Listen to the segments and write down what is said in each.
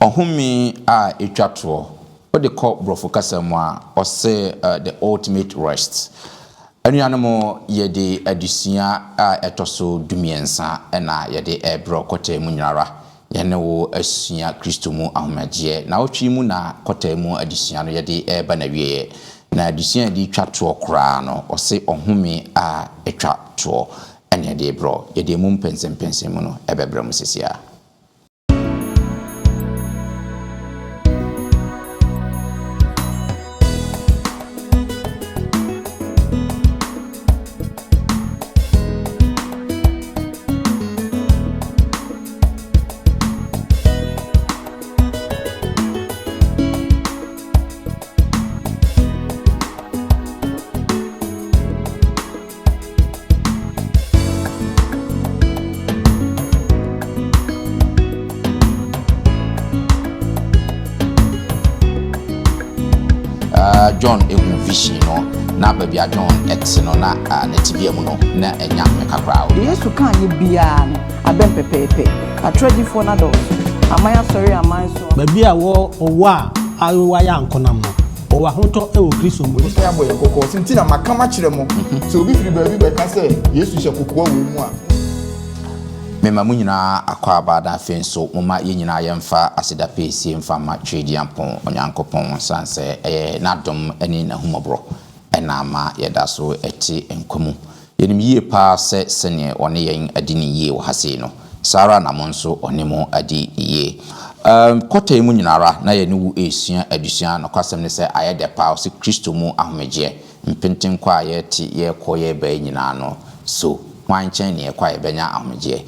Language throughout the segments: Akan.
ohumi a etwato what they call brofo kasamwa or say the ultimate rest. Anuanamo yede adusua a etoso dumiensa na yede ebro kote mu nyara yene wo asua Kristo mu ahomagye na otwi mu na kote mu adusua no yede eba na wiye na adusua di twato kra no o se ohumi a etwato ene yede ebro yede mu mpensempensem mu no ebebra mu sesia. John ehu vision no na babia John X no na TV mu no na enya mekakra o Yesu kan ye bia no abem pepepe atragifo na do amaya sorry amaya so babia wo owa ayowa ya nkonam no owa hoto e wo Kristo mu so ya boye kokko sintina makama kire mo so obi firi baabi be ka se Yesu hye kokko we mu a mema mu nyina akwa abada fenso moma ye nyina yemfa asida pesi mfa ma twedi ampon onyankopon sanse na dom eni na humobro ena ma yeda so eti enkomu yenim yie pa se sene one yen adini yie wo hase no sara na monso onemo adi yie kota mu nyinara na ye ne wu esua adusua no kwasem ne se ayede pa se Kristo mu ahomegye mpenten kwa ye ti ye koye ba nyina no so wanchen ne kwa ye benya ahomegye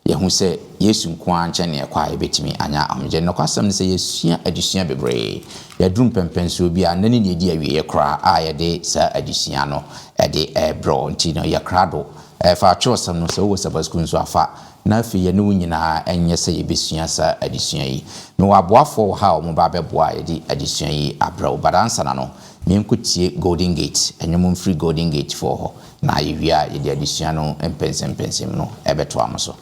yehu se Yesu nko anchen ne kwa ye betimi anya ahomegye no kwasem ne se yesua adusua bebre ya drum pempenso bi anani ne di awie ye kra ayede sa adusua no ede ebro nti no ye krado fa chosam no se wo Sabbath school so afa na fi ye no nyina enye se ye besua sa adusua yi no waboafo ha o mo ba beboa ye di adusua yi abra obadansa na no menkutie Golden Gate enyom free Golden Gate for ho na ye wia ye di adusua no empensem no ebeto amoso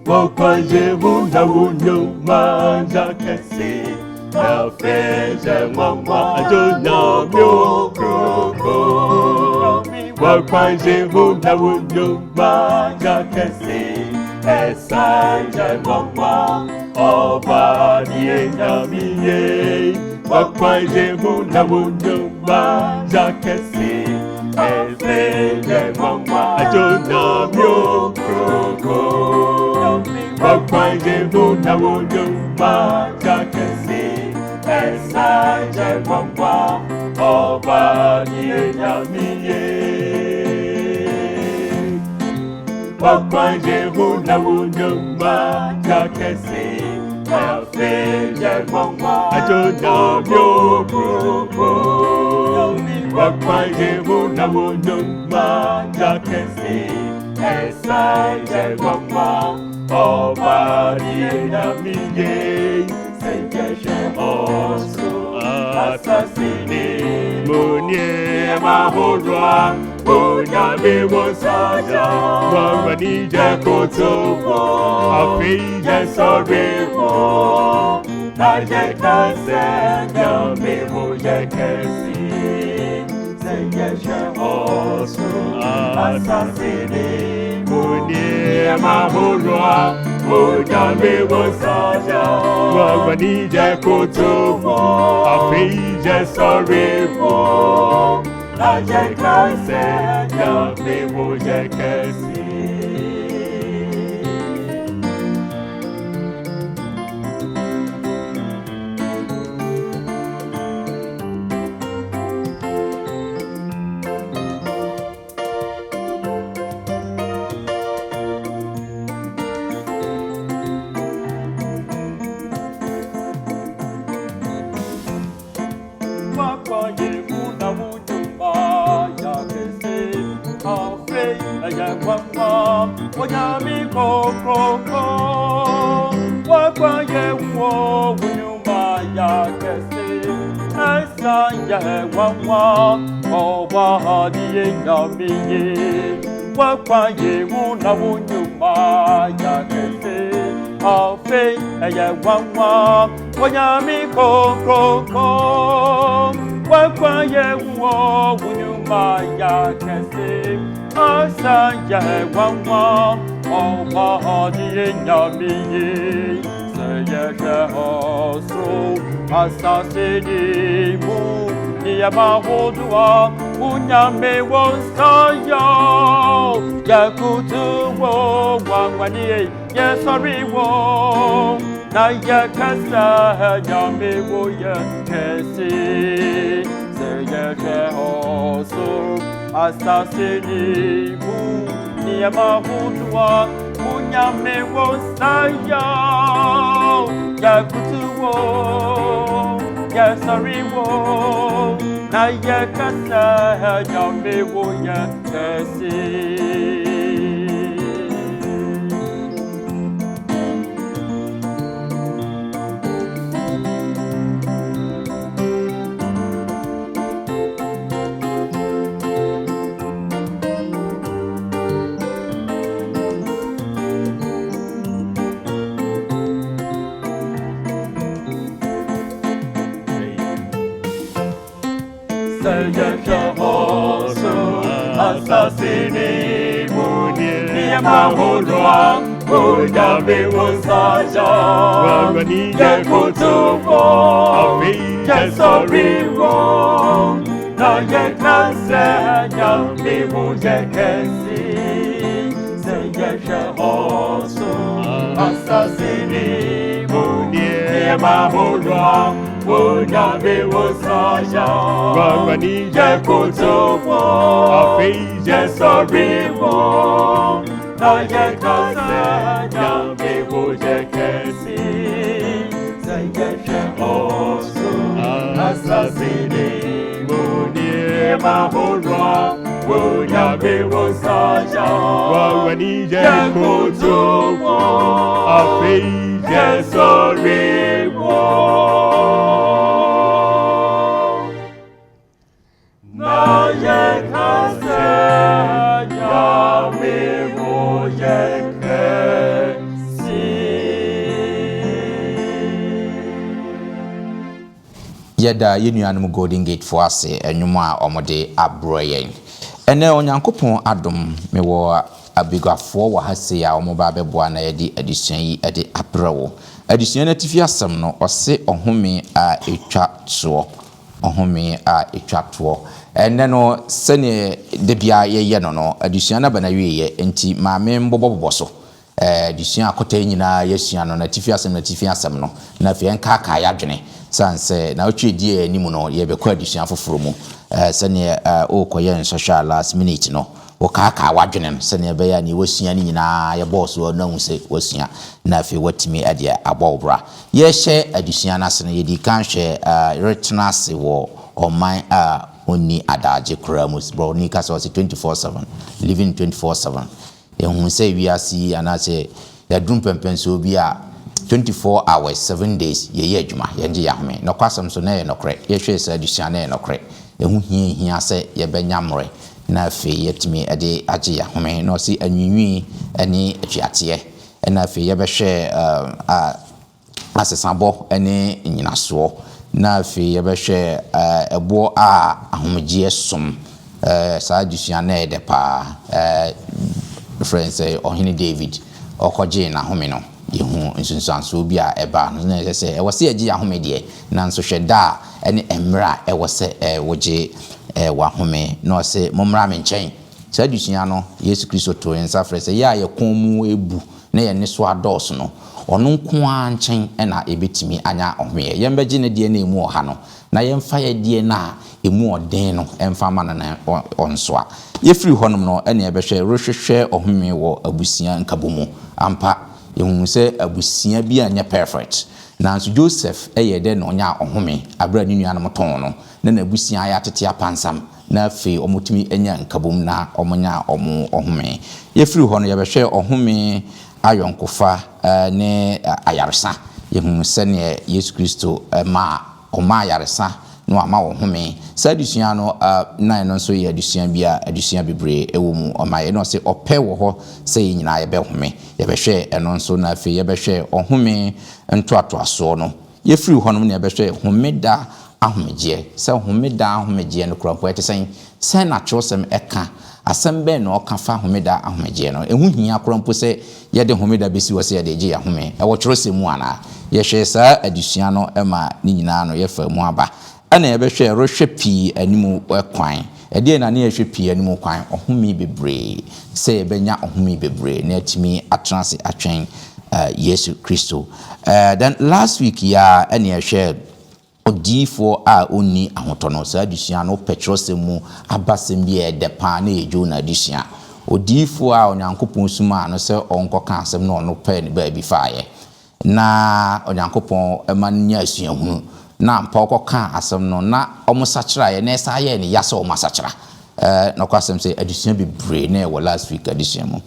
Wakwaje bunda wunyo manja kese na feje mama adona myo kroko Wakwaje bunda wunyo manja kese esanja mama oba die nyamiye Wakwaje bunda wunyo manja kese esanja mama adona myo kroko Wakwaje bunda wunyo manja kese esanja mama oba nie nyamiye Wakwaje bunda wunyo manja kese afeje mama adona myo kroko Wakwaje bunda wunyo manja kese esanja mama Oba die nyamiye sengeshe oso asasine munye mahorwa unyame wosaja wanganije kotopo afeije sorebo naje kase nyame moje kesi sengeshe oso asasine Munye mahorwa unyame wosaja wanganije kotopo afeije sorebo naje kase nyame moje kesi Wakwaje bunda wunyo manja onyami kokoko wakwaye wo wunyuma ya kese asanya wawa oba hadiye nyamiye wakwaye wuna wunyuma ya kese afe eye wawa onyami kokoko wakwaye wo wunyuma ya kese asanya wawa oba hadiye nyamiye seye hoso asasini mu niyamahodua unyame wonsaya yakutu wo wangwanie yesori wo na yakasa nyame wo yakesi seye hoso asasini mu niyamahodua unyame wonsaya yakutu wo yesori wo na yakasa nyame wo yakesi asasini muni niyamahodua unyame wonsaya yakutuwo yesoriwo na yekase nyame wo yekesi seyeshe hoso asasini muni niyamahodua unyame wonsaya yakutuwo yesoriwo na yekase nyame wo yekesi seyeshe hoso asasini muni niyamahodua unyame wonsaya yakutuwo yesoriwo na yekase nyame wo yekesi. Yeda yenuanom Golden Gate for ase enwuma a omode abroyen ene onyankopon adom mewo abigafo wa hase ya omoba beboa na yedi adisuan yi ede abrawo adisuan na tifi asem no ose ohome a etwa so ohome a etwa to ene no sene de bia ye no adisuan na bana wiye enti maame mbobobo so adisuan akota nyina yesua no na tifi asem no na fe enka ka ya dwene sanse na otwedie animu no ye bekọ adisuan foforo mu sene o koye social last minute no o ka wadwene no sene be ya ni wasua ni nyina ye boss wo na hunse wasua na fe watimi ade abobra ye hye adisuan na sene ye di kan hye retinase wo oman oni adaje kramus bro ni ka so 24/7 living 24/7 ye hunse wiasi anase ya drum pempenso bi a 24 hours 7 days ye adwuma ye nje yahome no kwasam so na ye nokre ye hwe se adusua na ye nokre ehu hia se ye benyamre na fe yetimi ade age yahome no si anwinwi ani atwiate na fe ye behwe asesabo ene nyinaso na fe ye behwe ebo a ahomgie som sa adusua na ye de pa friends ohini David okoje na home no yehu nsunsanso bi a eba no na se e wose agi ahome de nanso hweda ene emra e wose woje wa home no se momra me nchen sadusua no Yesu Kristo to ensa frese ya ye konmu ebu na ye ne so ados no ono nko a nchen na ebetimi anya ohwe ye mbege ne de na emu oha no na ye mfa ye de na emu oden no emfa ma na onso a ye free honom no ene ye behwe rohwehwe ohome wo abusia nkabomu ampa yehun se abusia bi anya perfect nanso Joseph ɛyɛ de no nya ohome abra ni nua no ton no na nabusia ya tete apansam na afi omotumi enya nkabom na omonya ohome yefiri hɔ no yɛbɛhwɛ ohome ayonkofa ne ayaresa yehunu sɛne Yesu Kristo ma ɔma ayaresa no ama ohome sa adusua no nan no so yɛ adusua bia adusua bebre ɛwɔ mu ɔma yɛ no sɛ ɔpɛ wɔ hɔ sɛ nyina yɛbɛhome yɛbɛhwɛ ɛno nso na afi yɛbɛhwɛ ohome ntoatoaso no yefiri hɔ no ne yɛbɛhwɛ homeda ahomegye sɛ homeda ahomegye no kurampo ɛte sɛn na kyerɛsɛm ɛka asɛm bɛn na ɔka fa homeda ahomegye no ɛho hia kurampo sɛ yɛde homeda besi wɔ sɛ yɛde gye ahome ɛwɔ kyerɛsɛm mu ana yɛhwɛ saa adusua no ɛma ne nyinaa no yɛfa mu aba ɛna yɛbɛhwɛ rohwɛ pii animu kwan ɛdeɛ na ne yɛhwɛ pii animu kwan ɔhome bebree sɛ yɛbɛnya ɔhome bebree na atumi atena se atwɛn Yesu Kristo then last week ya ɛna yɛhwɛ odifo a onni ahoto no saa adusua no petrosem mu abasem bi ɛdepa na ejo na adusua odifo a onyankopɔn suma no sɛ ɔnkɔka asɛm no ɔno pɛ ne ba bi faaye na onyankopɔn ɛmanya asuahunu na mpa ɔkɔka asɛm no na ɔmosachira ye na ɛsa ye ne yasa ɔmasachira na ɔkasɛm sɛ adusua bebre na ɛwɔ last week adusua mu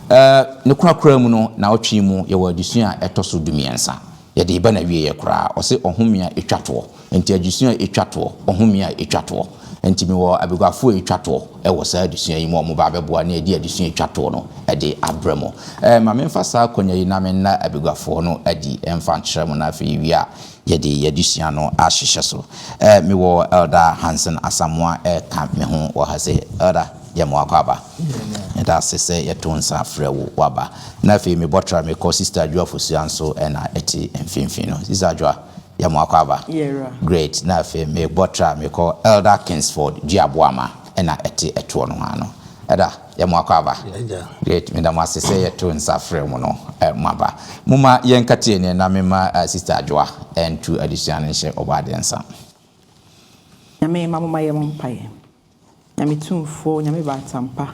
ne kurakura mu no na ɔtwe mu yɛwɔ adusua ɛtɔso dumiɛnsa yɛde ba na wie yɛ kura ɔse ɔhomia etwato enti adusua etwato ɔhomia etwato enti mi wɔ abegwafo etwato ɛwɔ saa adusua yi mu ɔmo ba bɛboa na yɛde adusua etwato no ɛde abrɛmo ma memfa saa konya yi na men na abegwafo no adi ɛmfa nkyerɛ mu na afei wi a yɛde yɛdusua no ahyehyɛ so mi wɔ Elder Hansen Asamoah ka me ho wɔ ha sɛ Elder yɛmo akaba nda sese yɛto nsa frɛ wo waba na afei me botra me call sister Adwoa Fosuan so ɛna ɛti mfimfin no sister Adwoa yɛmo akaba great na afei me botra me call Elder Kingsford Giaboama ɛna ɛti ɛto no ha no ɛda yɛmo akaba great me da mo sese yɛto nsa frɛ mo no maba muma yɛnkate ne na mema sister Adwoa ɛntu addition nhyɛ obade nsa nyame mama yɛmpae nyame tumfo nyame batampa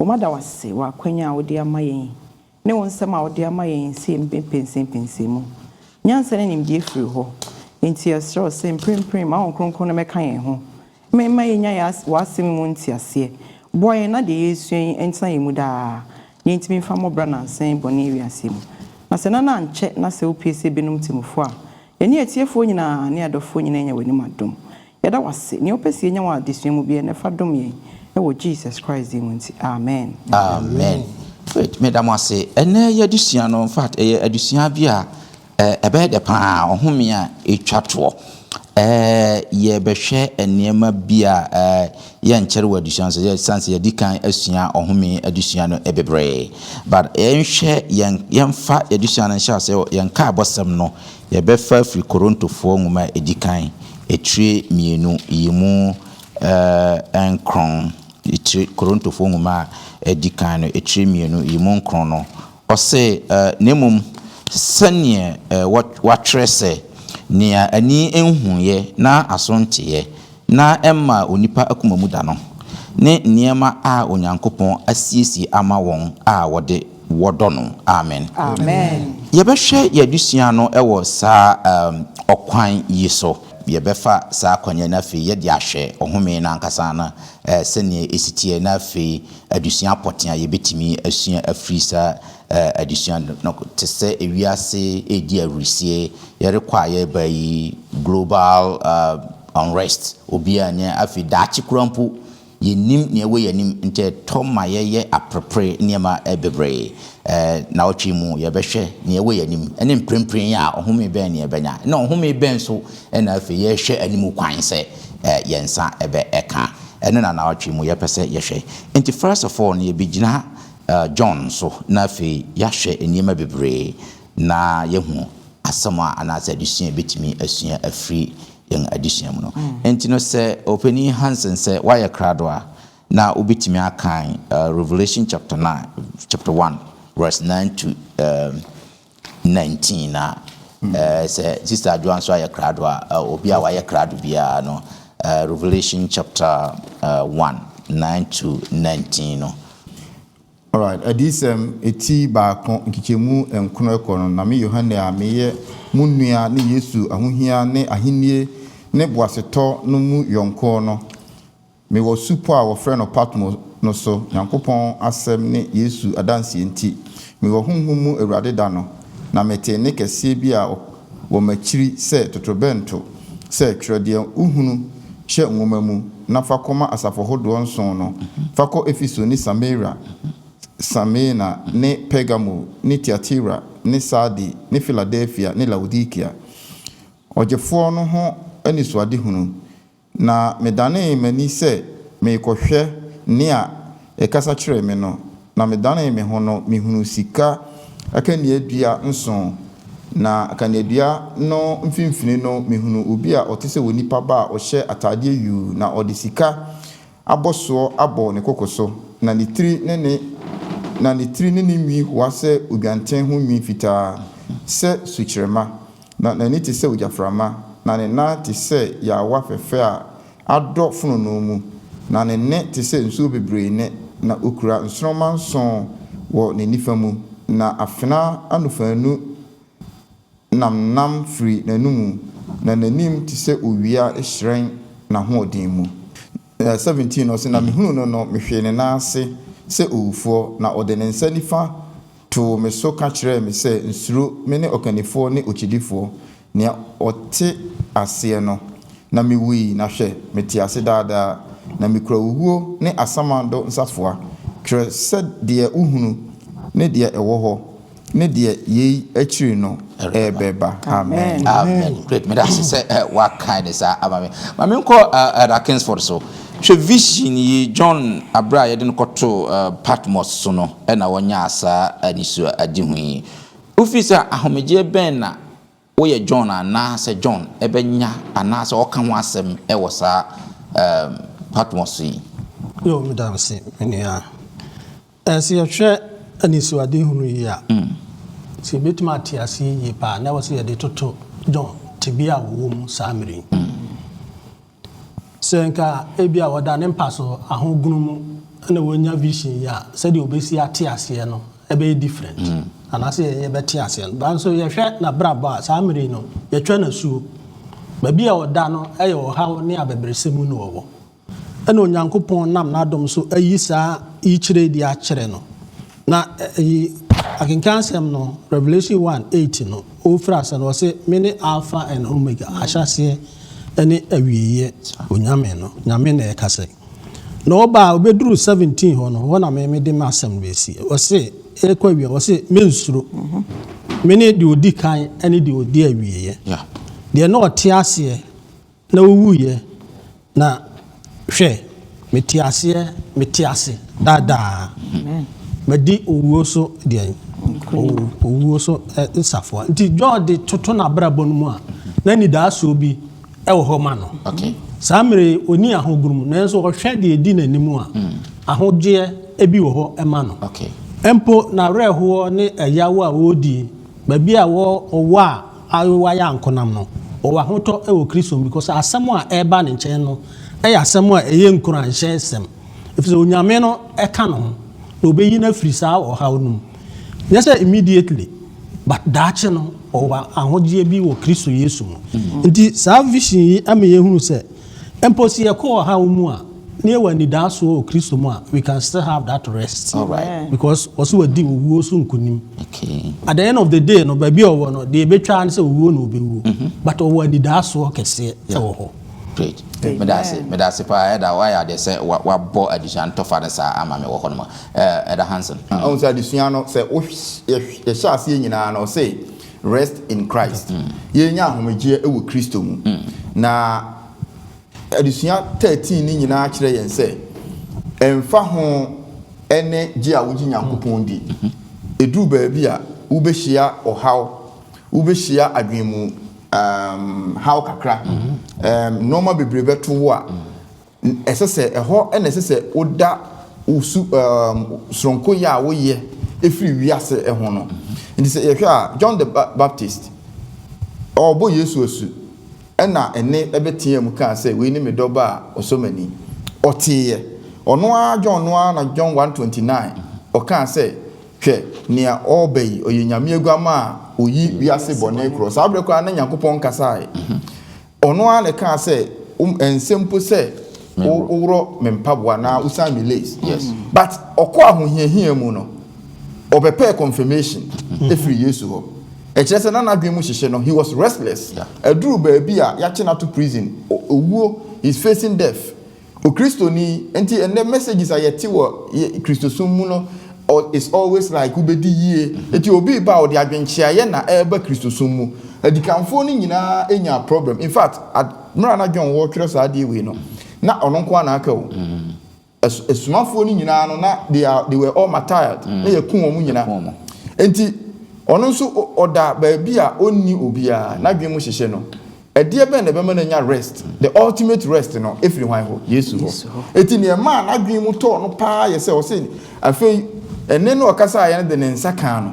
omada wase wa kwanya odi ama yen ne won nsɛm a odi ama yen se mpenpensen mu nyansa ne nimdie firi hɔ enti ɛsrɛ sɛ mprempren ma won kronkron na mɛka yen ho mema yenya ya wasem mu ntiase boye na de yesuen enta yemu da yentimi fa mobra na nsen bɔne wiase mu na sɛ na nkyɛ na sɛ opiese benum timfo a eni etiefo nyina ne adɔfo nyina nya wani madom yɛda wase ne opɛsie nya wa adesua mu bia ne fa dom yɛn ɛwɔ Jesus Christ di munti amen amen wait me da mo ase ene yɛdesua no in fact adesua bia ɛbɛ de pa ɔhome a etwato yɛbɛhwɛ enema bia yɛnkyɛre wɔ adesua so yɛsanse yɛdikan asua ɔhome adesua no ebebre but yɛnhwɛ yɛmfa adesua no nhyɛ sɛ yɛnka abɔsɛm no yɛbɛfa firi Korintofoɔ nwoma edikan etire mienu yimu enkron etire Korintofoɔ nwoma edikan no etire mienu yimu nkron no ɔse nemum sɛnea watwerɛ sɛ nea ani enhuye na asonteɛ na ɛma onipa akoma mu da no ne nneɛma a onyankopɔn asiesie ama wɔn a wɔde wɔdɔ no amen amen yɛbɛhwɛ yɛdusua no ɛwɔ saa ɔkwan yi so yɛbɛfa saa kwanya na afei yɛde ahwɛ ɔhome na ankasa na sɛnea esitie na afei adusua pɔtea yɛbɛtumi asua afiri saa adusua no te sɛ ewiase edi awrisie yɛrekɔ a yɛba yi global unrest obi anya afei daakye kurampo yenim ne ɛwɔ yenim nte tɔma yɛyɛ aprepre nneɛma bebree na ɔtwe mu yɛbɛhwɛ ne ɛwɔ yenim ɛne mprempren a ɔhome bɛn ne ɛbɛnya na ɔhome bɛn so ɛna afei yɛhwɛ animu kwan sɛ yɛnsa ɛbɛ ɛka ɛne na ɔtwe mu yɛpɛ sɛ yɛhwɛ nti first of all ne yɛbɛgyina John so na afei yɛhwɛ nneɛma bebree na yɛhu asɛm a anaasɛ adesua betumi asua afiri yɛn adesua mu no enti no sɛ Openi Hansen sɛ wayɛ krado a na obetumi akan Revelation chapter 1 verse 9 to 19 na sɛ sister Adwoa so ayɛ krado a obi a wayɛ krado bia no Revelation chapter 1 9 to 19 no All right, adisem eti baako nkichemu enkono ekono na me Yohane a meye munua ne Yesu ahohia ne ahenie ne boaseto no mu yonko no me wo supo a wo frɛ no Patmos no so Yankopɔn asɛm ne Yesu adanse enti me wo honhom awurade da no na mete ne kɛse bi a wo machiri sɛ totrobento sɛ twerɛdeɛ uhunu hyɛ nwoma mu na fakoma asafo hodo nson no fakɔ Efeso ne Samena ne Pergamo ne Tiatira ne Sardi ne Philadelphia ne Laodicea ɔgyefo no ho anisuade hunu na medane mani sɛ mekɔhwɛ ne a ɛkasa kyerɛ me no na medane me ho no mehunu sika akaniadua nson na akaniadua no mfimfini no mehunu obi a ɔte sɛ wonipa ba a ɔhyɛ atade yu na ɔde sika abɔsoɔ abɔ ne kokoso na ne tiri ne nwi hoa sɛ odwanten ho nwi fitaa sɛ sukyerema na n'ani te sɛ ogyaframa na ne nan te sɛ yawa fɛfɛ a adɔ fonono mu na ne ne te sɛ nsuo bebree ne na okura nsoroma nson wɔ ne nifa mu na afena anofanu nam firi n'anum na n'anim te sɛ owia hyerɛn na hoɔden mu 17 no sɛ na mehunu no mehwɛ ne nan ase sɛ owufoɔ na ɔde ne nsa nifa to me so ka kyerɛ me sɛ nsuro me ne ɔkanifoɔ ne okyidifoɔ nea ɔte aseɛ no na mewui na hwɛ mete ase daadaa na mekura wuo ne asamando nsafoa twerɛ sɛ deɛ uhunu ne deɛ ɛwɔ hɔ ne deɛ yei akyiri no ɛbɛba amen great me that say what kind is amame mame nko at Kingsford so hwɛ vision yi John abra yɛde no kɔto Patmos so no ɛna wɔnya asa anisu adi hu yi ofisa ahomegye ben na woyɛ John ana sɛ John ɛbɛnya ana sɛ ɔka ho asɛm ɛwɔ sa Patmos yi yo me da se menua ɛsɛ yɛhwɛ anisu adi hu yi a si betima atiase yi pa na wɔsɛ yɛde toto John tibia wo mu samiri senka ebia woda ne mpa so ahogunu mu na wonya vision ya sɛ de obesi atiase no ebe different anase ye beti ase no ba nso ye hwɛ na braba samiri no ye twa na suo ba bia woda no ɛyɛ ɔhaw ne abebresemu no wo ɛna onyankopɔn nam na adom so ayi saa ikyire di akyere no na akenkan sɛm no Revelation 1:8 no ofra sɛ no sɛ mene Alpha and Omega ahyase ene awiye onyame no nyame na ɛkasa na oba obeduru 17 ho no ho na me de ma asɛm besi o se ekwa awiye o se mensuro mene de odi kan ene de odi awiye de na ɔte ase na owuye na hwɛ meti ase dada amen medi owuo so de owuo so nsafo nti John de toto na brabɔ no mu a na ni da so bi ɛwɔ hɔ ma no okay samre oni ahogurum na nso ɔhwɛ de edi n'animu a ahogye ebi wɔ hɔ ɛma no okay empo na reho ne ɛyawo a wodi ba bi a ɔwɔ a ayowa ya ankonam no ɔwɔ ahotɔ ɛwɔ Kristo because asɛm a ɛba ne nkyɛn no ɛyɛ asɛm a ɛyɛ nkuranhyɛ asɛm efisɛ onyame no ɛka no na obeyi na firi saa ɔhaw no nyɛ immediately but daache no ɔwɔ ahogye bi wɔ Kristo Yesu mu nti saa vision yi ame yehunu sɛ emposi yɛkɔ ɔhaw mu a ne ɛwɔ nidaso wɔ Kristo mu a we can still have that rest all right because wɔso wadi owuo so nkunim okay at the end of the day no ba bi ɔwɔ no de betwa ne sɛ owuo no obɛwuo but ɔwɔ nidaso kɛse ɛwɔ hɔ great me da se pa eda wa ya de sɛ wa bɔ addition to fa ne sa ama me wɔ hɔ no eda Hansen on say addition no sɛ o yɛ hyase nyinaa no say rest in Christ ye nya ahomegye ɛwɔ Kristo mu na addition 13 ni nyinaa kyerɛ yɛn sɛ ɛmfa ho ɛne gye a wogi Nyankopɔn di edu ba bi a wobɛhyia ɔhaw wobɛhyia adwemu how kakra normal bebrebe to wo a ɛsɛ ɛhɔ ɛna ɛsɛ sɛ oda usu sronko ya wo ye efiri wiase ɛho no nti sɛ yɛhwɛ a John the Baptist ɔbɔ Yesu asu ɛna ɛne ɛbɛteɛ mu ka sɛ we ni me dɔba a ɔsɔmani ɔteɛ ɔno a John no a na John 1:29 oka say hwe nea obey oyenyame aguama oyi wiase bone cross abreko an Nyankopon kasae ono an ka say ensempo say owro mempaboa na usami lace yes but okọ ahohiahia mu no obepe confirmation every yesu ho e kire say na nadwe mu hyehye no he was restless aduru ba bia ya che na to prison owuo is facing death o Kristo ni enti and the messages ayeti wo Kristo sum mu no is always like ubedi yie enti obi ba o de adwenchia ye na eba Kristo sum mu adikanfo ni nyina enya problem in fact mra na dwen wo twere sa de we no na ono nko na aka o esumafo ni nyina no na they were all martyred na ye ku omu nyina enti ono nso oda ba bia onni obia na dwen mu hyehye no edie be na be na nya rest the ultimate rest no every one ho yesu ho eti ne ma na dwen mu to no pa ye se o se afei ene no okasa ya de ne nsaka no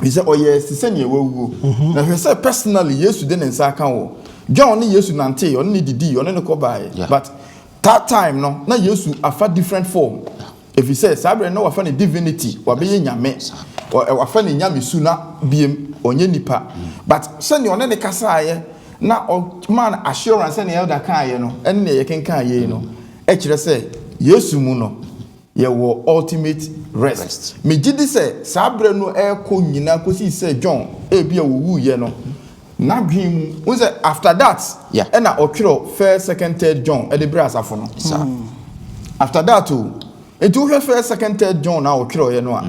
bi se oye sise ne wawu na hwe se personally yesu de ne nsaka wo John ni yesu nante on ni didi on ne ko bae but that time no na yesu afa different form if he says sabre no afa ne divinity wa be nyame afa ne nyame su na biem onye nipa but se ne on ne kasa ye na man assurance na elder kan ye no ene ne ye kenkan ye no e kire se yesu mu no ye wo ultimate rest me gidi se sabre no e ko nyina ko si se John e bia wo wu ye no na dwim we say after that and na okiro first second third John e de bra asafo no after that it will first second third John na okiro ye no a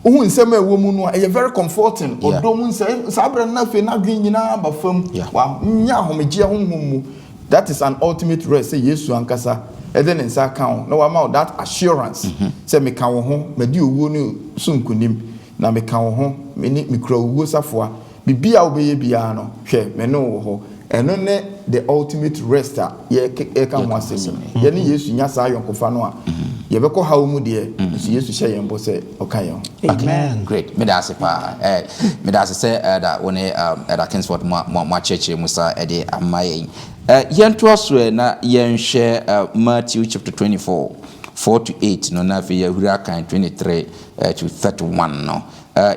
ohu nsem a wo mu no e very comforting odom nsem sabre na fe na dwim nyina ba fam wa nya homegie honhom that is an ultimate rest say yesu ankasa e de nsa kan no wa ma that assurance say me kan wo ho me di owo ni sunkunim na me kan wo ho me ni mikro owo safoa bibia obeye bia no hwe me no wo ho eno ne the ultimate rest ye ka ho asemi ye ni yesu nya sa yonkofa no a ye be ko hawo mu de yesu hye ye mbo se okayo amen great me da sepa me da se da woni da Kingsford ma cheche musa de amaye yento so na yenhwe Matthew chapter 24 4 to 8 no na fe yahura kan 23 to 31 no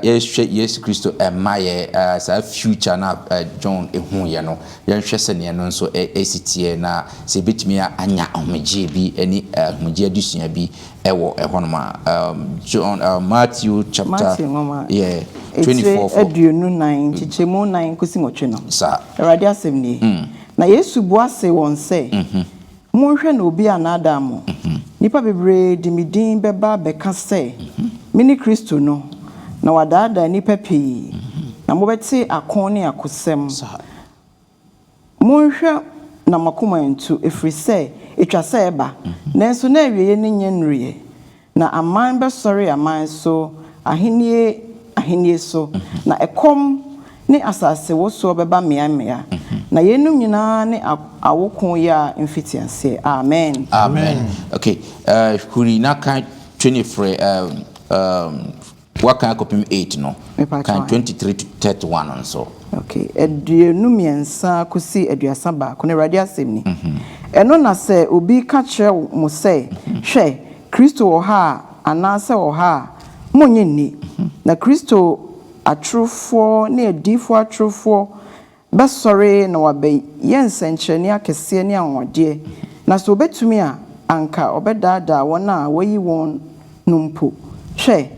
Yesu Kristo emaye sa future na John ehu ye no yenhwe se ne no nso esitie na se betimi anya omegye bi ani omegye adusua bi ewo ehonoma John Matthew chapter 24 aduonu 9 chichemu 9 kosi ngotwe no sa erade asemni na Yesu buase won se monhwe na obi anada mo nipa bebre di midin beba beka se mini Kristo no na wadada nipa pii na mobeti akon ne akosem monhwe na makoma ntu efri se etwa se eba nanso na awiye ne nyenriye na aman be sori aman so ahenie so na ekom ne asase wo so beba mea na yenum nyina ne awokon ya mfitianse amen okay huri na kan 23 waka kopim 8 no kan 23 to 31 so okay eduenu miensa kusi eduasa ba ko ne radio asem ni eno na se obi ka kire mo se hwe Kristo wo ha anase wo ha monye ni na Kristo atrufo ne adifo atrufo besore na wabe yensenkyereni akese ne anwode na so betumi a anka obedada wona wayi won numpo hwe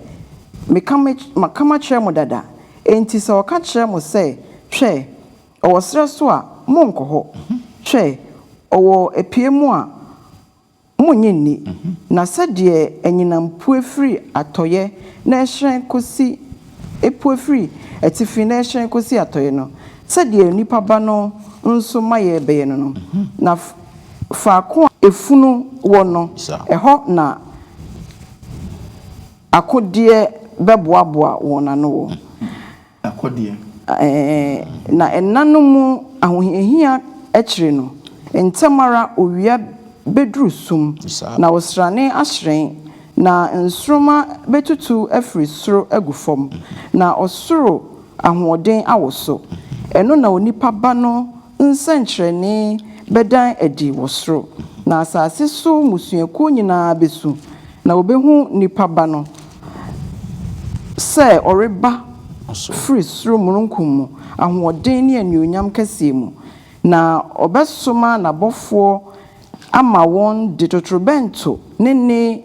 makama kire mo dada enti se oka kire mo se hwe owo sere so a monko ho hwe owo epiemu a monye ni na sede enyinampu efiri atoye na ehyen kosi epu efiri etifi na ehyen kosi atoye no sede nipa ba no nso maye beye no na faako efunu wo no eho na akodie beboaboa wona no wo akodie na ennanom ahohia ekire no entamara owia bedru sum na osrane ahyren na nsroma betutu afri soro agufom na osoro ahoden awoso eno na onipa ba no nsankyerene bedan adi wosoro na asase so musuaku nyina besu na obehu nipa ba no sɛ ɔreba free soro mununkum mu ahoɔden ne anuonyam kɛseɛ mu na ɔbɛsoma n'abɔfoɔ ama wɔn de totorobɛnto ne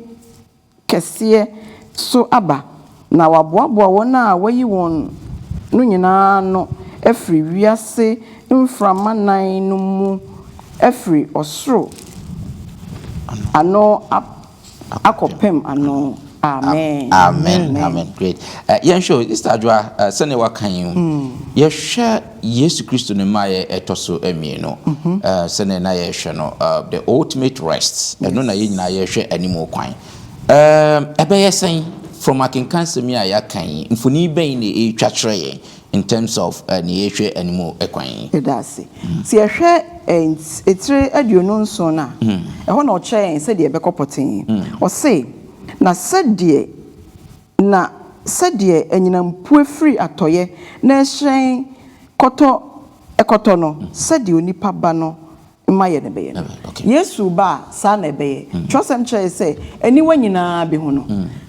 kɛseɛ so aba na waboaboa wɔn a wɔyi wɔn no nyinaa no afiri wiase mframa nan no mu afiri ɔsoro ano akɔpem ano. Amen. Amen. Great. Yeah, sure. This Adwa, Sunday wakan you. Share Yesu Christo ne maye etoso emieno. Sunday na ye share no the ultimate rest. No na ye nyina ye share animo kwan. Ebe ye sen from akenkan semi a yakan mfoni ben ne e twatwere ye in terms of ne ye share animo ekwan. Edase. Si ye hwe etire aduonu nso na. Eho na o kyen se de ebekopoten. O say na sɛdeɛ anyinampue firi atɔyɛ na ɛhyɛn kɔtɔ no sɛdeɛ onipa ba no mma yɛ ne bɛyɛ no Yesu ba saa na ɛbɛyɛ twɔsɛm kyerɛ sɛ aniwa nyinaa bɛhu no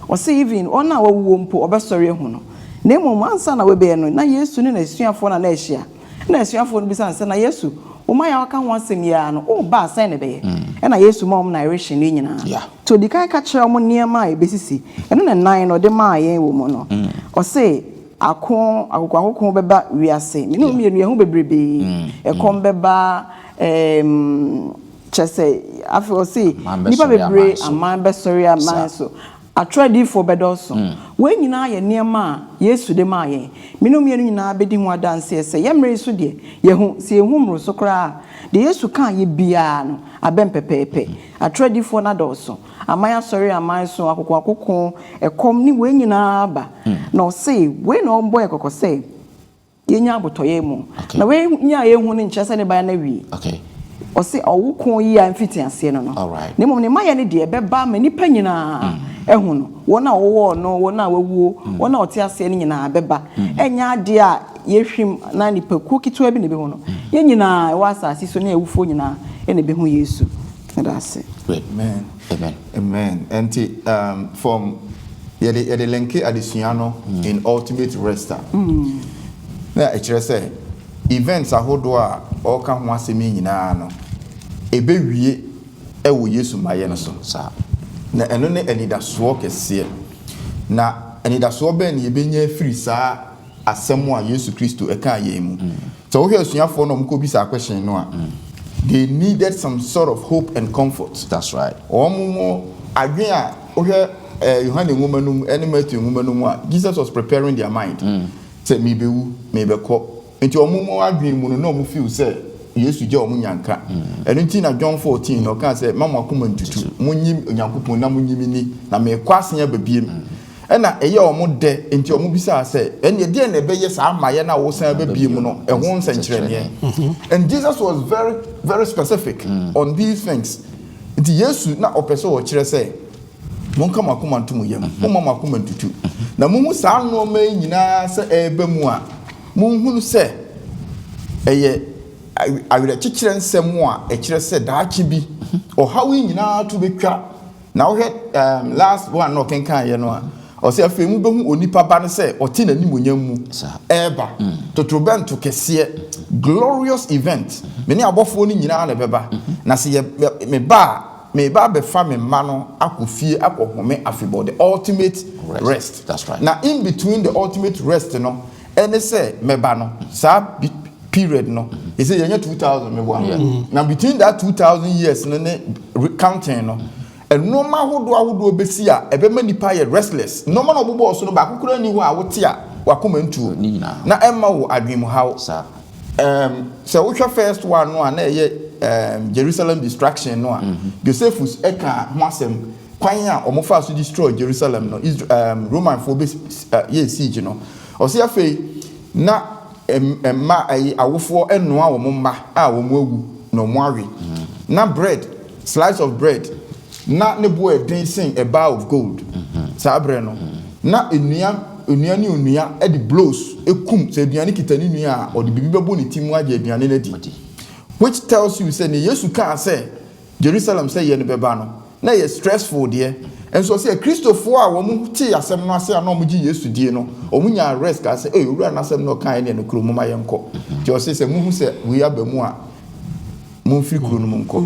ɔsɛ even ɔno a wawuo mpo ɔbɛsɔre ahu no na mmom ansa na wabɛyɛ no na Yesu ne n'asuafoɔ na ɛhyia na asuafoɔ no bisa sɛ na Yesu Uma ya waka ho asem ya no o ba asan ne beye e na Yesu ma na direction ni nyina to di kan ka kire mo niema e besisi eno na nan no de ma yen wo mo no o se akoko beba wiase me no mienu ehu bebrebe e kom beba chese afi o se nipa bebre aman be sorry aman so atradi for bedoso we nyina ye niema Yesu de ma yen minu mienu nyina bedi ho adanse se ye mre so de ye hu se ehu mro so kra de Yesu kan ye bia no abem pepepe atradi for na doso amaya sorry aman so akoko ekom ni we nyina ba na se we no boy ekoko se ye nya abotoye mu na we nya ye hu ni nche se ne ba na wi o se owukon yi amfiti ase no ne mom ne maye ne de beba ma nipa nyina ehu no wona wo no wona wawuo wona ote ase ne nyina beba enya ade a ye hwim na nipa ku kitu bi ne be hu no ye nyina wa asase so na ewufo nyina ene be hu Yesu that's it. Amen. And from the lenke adisuano in ultimate rest na e kire say events ahodo a o ka ho asemi nyina no ebe wie e wo Yesu maye no so na eno ne anidaso kese na anidaso be na yebenya free saa asemu a Yesu Kristo e ka ye mu so wo hwe asuafo no mko bisa question no a they needed some sort of hope and comfort. That's right. Omo adwen a wo hwe Yohane ngumanum ene Matthew ngumanum a Jesus was preparing their mind say me bewu me bekọ enti omo adwen mu no na omo feel say Yesu je omo nyanka eno nti na John 14 no kan say mama akoma ntutu munyim onyankopon na munyimini na me kwase ya babiem ena eye omo de enti omo bisa say ene de na beye sa amaye na wo san babiem no ehon sankyerene and Jesus was very very specific on these things enti Yesu na opeso wo kire say monka makoma ntumu yam mama akoma ntutu na mumu sa no ma nyina say eba mu a munhunu say eye awire kikire nsem a ekire say daachi bi o hawi nyina to betwa na wo last one no kenkan ye no a o say afemu behu onipa ba no say o ti na nimonyam mu eba totrobento kese glorious event meni abofo ni nyina na beba na say me ba be fa me ma no akofie akohome afebo the ultimate rest. That's right. Now in between the ultimate rest no ene say meba no sa period no he say yenya 2000 mebo now between that 2000 years no ne counting no and normal hodo besi a ebe ma nipa ye restless normal no bobo so no ba kokura ni ho a wote a wakoma ntuo na emma wo adwemu hawo so we first one no na ye Jerusalem destruction no a Josephus eka ho asem kwan a omofa so destroy Jerusalem no Roman for ye siege no o se afei na emma awofo enoa wo mma a wo awu no mo awe na bread slice of bread na ne boy dancing a bar of gold sabre no na enua ni onua e the blows ekum se aduane kitani nua a o de bibi bebo ne timu age aduane na di which tells you say ne Yesu kan say Jerusalem say ye ne beba no na ye stressful de and so say Christopher a wo mu ti asem no ase na omuji Yesu die no omunya rest ka say owura na asem no kan ne no kro mu ma ye nko je say mu hu say we abamu a mu firi kro no mu nko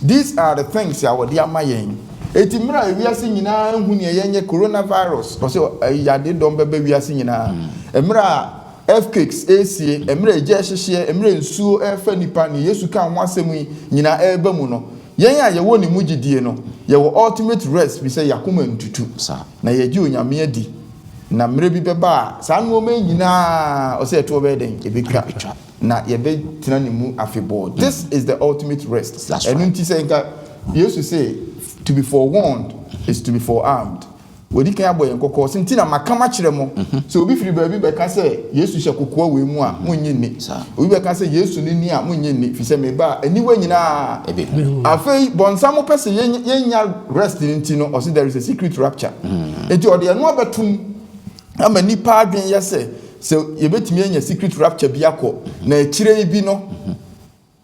these are the things ya wo de amayen eti mra wiase nyina hu ne ye nye coronavirus o say yade dom bebe wiase nyina emra earthquakes AC emra eje hyehye emra nsuo efa nipa ne Yesu kan ho asem nyina eba mu no yen ya ye wo ni mugidie no ye wo ultimate rest bi say yakoma ntutu na ye gi onyame adi na mre bi beba sa no ma nyina o say to be den e be twa na ye be tena ni mu afebo this is the ultimate rest and nti say nka Yesu say to be forewarned is to be forearmed wodi kan aboye nkokọ sinti na makama kire mo so obi firi ba bi be ka say Yesu hye kokọ we mu a munyi ni obi be ka say Yesu ni a munyi ni fi say me ba aniwa nyina afei bonsam pese yenya rest nti no o say there is a secret rapture enti ode eno abetum ama nipa adwen ye say so ye betimi yenya secret rapture bi akọ na akire bi no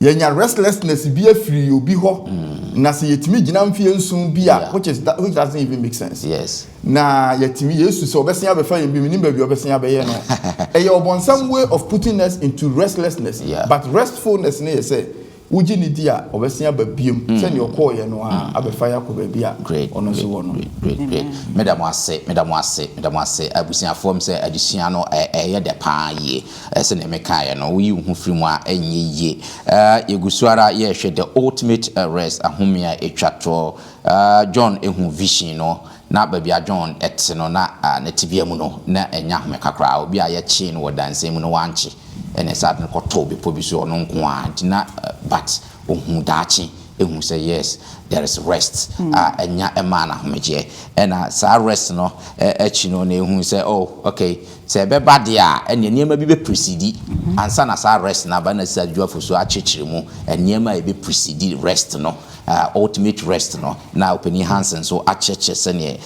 yenya restlessness bi afiri obi ho na se yetimi gina mfie nsun bi a which doesn't even make sense yes na yetimi Yesu so obesia be fa yin bi nim ba bi obesia be ye no e ye obon some way of putting us into restlessness but restfulness ne say uji ni dia obesia ba biem se ne okọ ye no a abefa ya ko ba bi a ono so wo no great madam ase abusia form say adisua no ye de pa ye se ne meka ye no wi hu firi mu a enye ye yegusuara ye hwe the ultimate rest ahomia etwato John ehu vision no na babia John et no na na tibia mu no na enya home kakra obi a ye chi no wodanse mu no wanche ene sad no koto be po bi so no nko a na but ohun daachi ehun say yes there is rest enya ema na homeje ena sa rest no echi no na ehun say oh okay say be bad ya ene niema bi be precede ansa na sa rest na ba na sa dwafo so achechire mu eniema e be precede rest no ultimate rest no na opening hands and so acheche se ne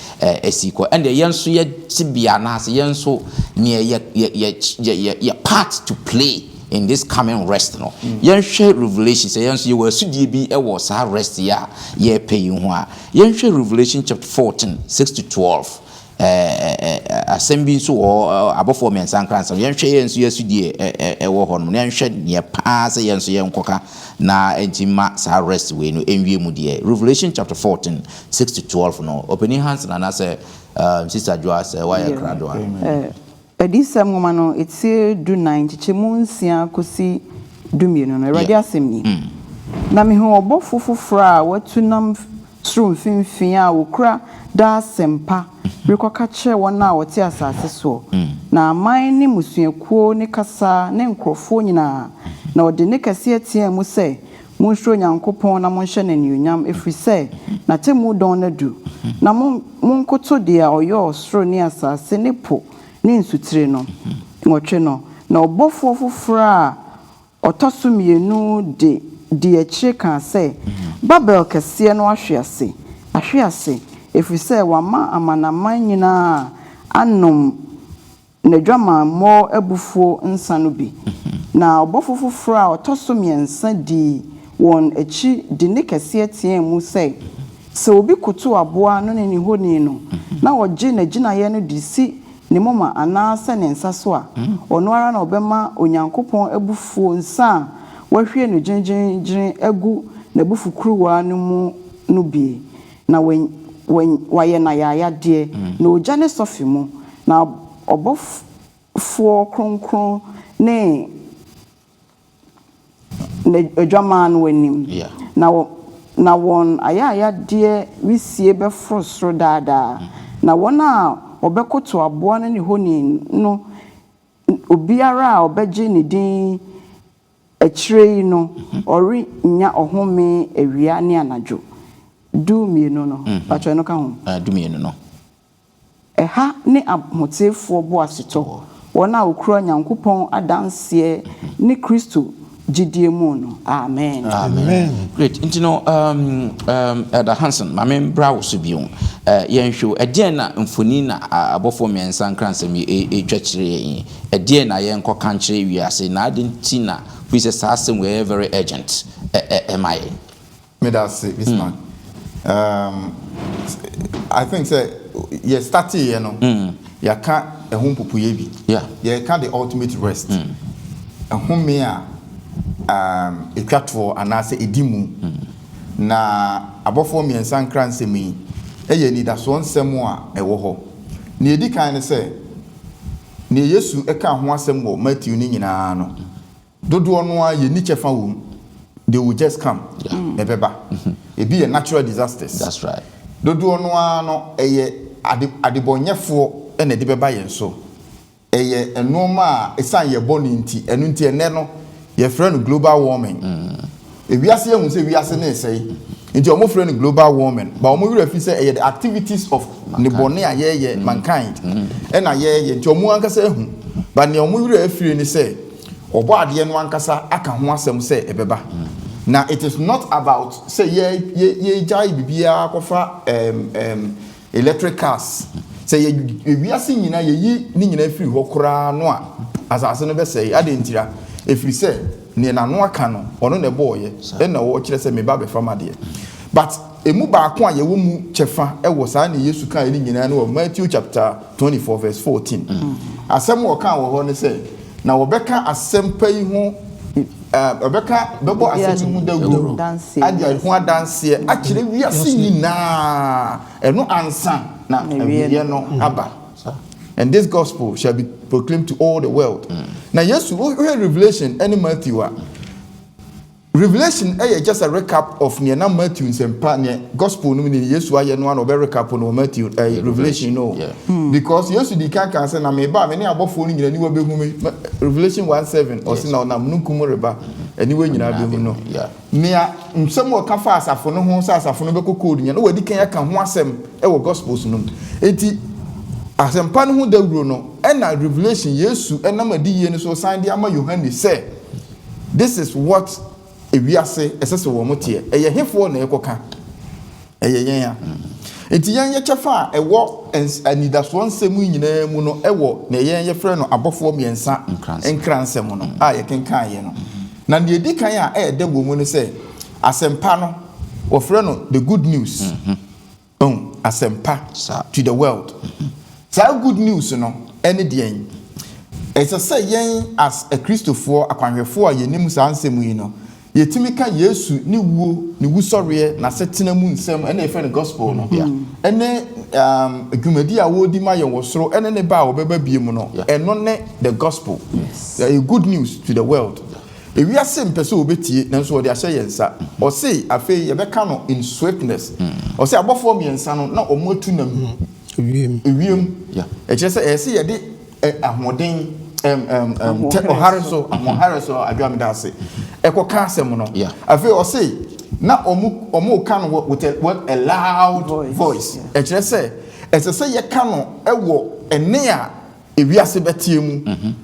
esiko and yenso ye tibia na se yenso ne ye part to play in this coming rest no yenhwe revelation say yenso ye wasudie bi e wo sa rest ya ye pay hu a yenhwe Revelation chapter 14 6 to 12 assembly so abofo men sankran so yenhwe yenso yasudie e wo ho no yenhwe ne pa se yenso yenkoka na entima sa rest we no enwie mu de Revelation chapter 14 6 to 12 no opening hands na say sister Joa say why krado edisa ngoma no etie du 9 chichemu nsia kosi du mienu no ready asem ni na me hu obofo foforo a watunam suru mfimfin a wokura da sempa rekoka che wona wote asase so na aman ni musuekuo ni kasa ne nkrofo nyina na ode ne kase atia mu se munhro nyankopon na monhye na niunyam efrise na temu don na du na monkoto de a oyo osro ni asase ne po ni nsutire no ngotwe no na obofo foforo a otoso mienu de akire kan se Babel kase no ahwease efrise wama amanaman nyina anom na dwama mo abufuo nsa no bi na obofo foforo a otoso miensa di won echi di ne kase atia mu se obi koto aboa no ne honi no na oje na gina ye no di si ne mama ana se ne nsa so a ono ara na obema onyankopon abufuo nsa wahwie no gyengyengyen agu na bufukruwa no mu no bi na waye na ya de na oja ne sofi mu na obofo kronkron ne edwaman wanim na won aya de wisie be frosro dada na wona obekoto aboa ne honi no obiara obeje ne din akire no ori nya ohome awia ne anajo du mienu no patro no ka ho du mienu no eha ne amotefo bo aseto wona okura nyankopon adanse ne Kristo jidie mu no amen great you know the Hansen my membra wo so bion yenhwe edien na mfoni na abofo mensa nkransem etwakire edien na yenko kankire wiase na adenti na we say asem we very urgent am I me that say this man I think say you start here no you can't a home pupu yebi you can't the ultimate rest a home me a etwatwo anase edimu na abofo mi ensan kranse mi eye ni da so nsem a ewo ho na edi kan ne say na Yesu eka ho asem wo Matthew ni nyina no dodo no a ye ni chefa wo they will just come ebeba e be a natural disasters. That's right. Dodo no a no eye adebonyefo ene de beba yen so eye enoma a esan ye boni nti enu nti ene no ye friend global warming e wiase ehun se wiase na esei nti omo friend global warming ba omo wura fi say eye the activities of ne bone a ye mankind ena ye nti omo ankasa ehun ba ne omo wura afiri ni say obo ade no ankasa aka ho asem say ebeba. Now it is not about say ye jai bibia kofa electric cars say ye wiase nyina ye yi ni nyina afiri ho kora no a asase no be say adentira efiri say ne na no aka no ono ne boye e na wo kire say me ba be fama de but emu ba ko a ye wo mu chefa e wo sa ne Yesu kan ni nyina no Matthew chapter 24 verse 14 asem wo kan wo ho ne say na wo beka asem pai ho obeka bebo asem mu dawuro adia ho adanse akire wiase nyina eno ansa na ewiye no aba. And this gospel shall be proclaimed to all the world. Now yes, we Revelation any Matthew. Revelation just a recap of near Matthew and gospel no mean yes why no one over recap on Matthew Revelation no. Because yes the can say na me ba me above phone nyina ni we be Revelation 1:7 or say na na munkum reba anyway nyina be hu no. Nea nsem wo ka fa asafo no ho sa asafo no be kokod nya no wadi kan ya ka ho asem e wo gospels no. Enti asempa no ho dawuro no na Revelation Yesu enam adiye no so sign dia ma Yohane say this is what ewiase esese wo motie eye hefo na ekoka eye yen ya enti yen ye chefa ewo anidaso nsemu nyina mu no ewo na yen ye frɛ no abofo miensa enkransem no a ye kenkan ye no na ne edi kan a ede wo mu no sɛ asempa no wo frɛ no the good news asempa to the world that good news no any dey it's a say yen as a Christopher akwanhwefo a yenim sa nsemu yi no yetimi ka Yesu ni wu sɔre na setena mu nsɛm ene efe ne gospel no ene dwumadi a wodi ma ye wosoro ene ne ba obeba biem no eno ne the gospel a good news to the world ewi ase mpese obetie na nso odi ahye yensa o say afei ye beka no in sweetness o say abofo miensa no na omotu na ewiem e kire say e say ye de ahoden ohariso adwam da ase ekoka asem no afi o say na omu kan with a loud voice e kire say ye kan no ewo ene a ewiase betie mu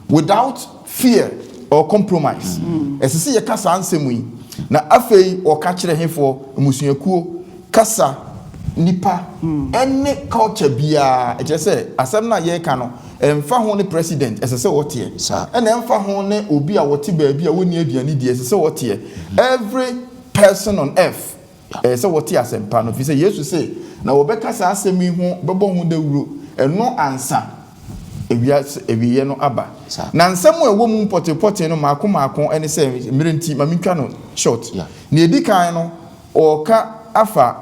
without fear or compromise say ye kasa ansem yi na afei o ka kire hefo musuakuo kasa nipa any culture bia e kire say asem na ye ka no emfa ho ne president esese wotie ena emfa ho ne obi a wote ba bia woni aduane die esese wotie every person on earth esese wotie asempa no fi say Jesus say na wo beka sa asemi ho bebo ho dawuro eno ansa ewiye no aba na nsemu ewo mu potepote no maako ene say mirenti mamitwa no short na edi kan no o ka afa